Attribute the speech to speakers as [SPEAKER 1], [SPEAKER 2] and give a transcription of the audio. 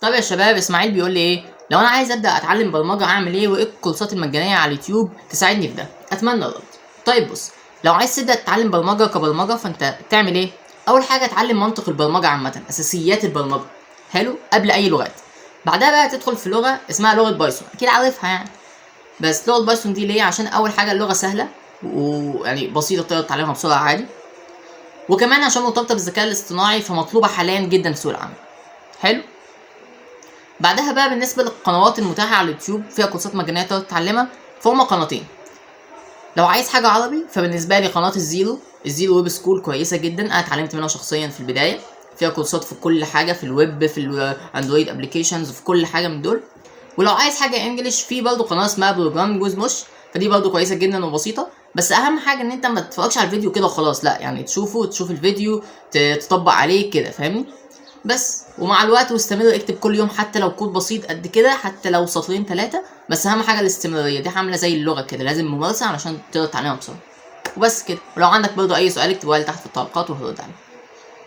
[SPEAKER 1] طيب يا شباب، اسماعيل بيقول لي ايه؟ لو انا عايز ابدا اتعلم برمجه اعمل ايه؟ وايه الكورسات المجانيه على اليوتيوب تساعدني في ده؟ اتمنى الرد. طيب بص، لو عايز تبدا تتعلم برمجه كبرمجه فانت تعمل ايه؟ اول حاجه اتعلم منطق البرمجه عامه، اساسيات البرمجه. حلو، قبل اي لغات. بعدها بقى تدخل في لغه اسمها لغه بايثون، اكيد عارفها يعني. بس لغه بايثون دي ليه؟ عشان اول حاجه اللغه سهله ويعني بسيطه، تقدر تتعلمها بسرعه عادي. وكمان عشان مرتبطه بالذكاء الاصطناعي فمطلوبه حاليا جدا في سوق العمل. حلو. بعدها بقى بالنسبه للقنوات المتاحه على اليوتيوب فيها كورسات مجانيه تقدر تتعلمها، فهم قناتين. لو عايز حاجه عربي فبالنسبه لي قناه الزيرو ويب سكول كويسه جدا، انا اتعلمت منها شخصيا في البدايه. فيها كورسات في كل حاجه، في الويب، في الاندرويد ابلكيشنز، في كل حاجه من دول. ولو عايز حاجه انجلش في برضه قناه اسمها بروجرام جوز مش، فدي برضه كويسه جدا وبسيطه. بس اهم حاجه ان انت ما تتفرجش على الفيديو كده وخلاص، لا يعني تشوف الفيديو، تطبق عليه كده، فاهمني؟ بس ومع الوقت واستمر، اكتب كل يوم حتى لو كود بسيط قد كده، حتى لو سطرين 3. بس اهم حاجه الاستمراريه، دي عامله زي اللغه كده، لازم ممارسه علشان تقدر تتعلمها بسرعه. وبس كده. ولو عندك برضه اي سؤال اكتبه لي تحت في التعليقات وهرد عليه.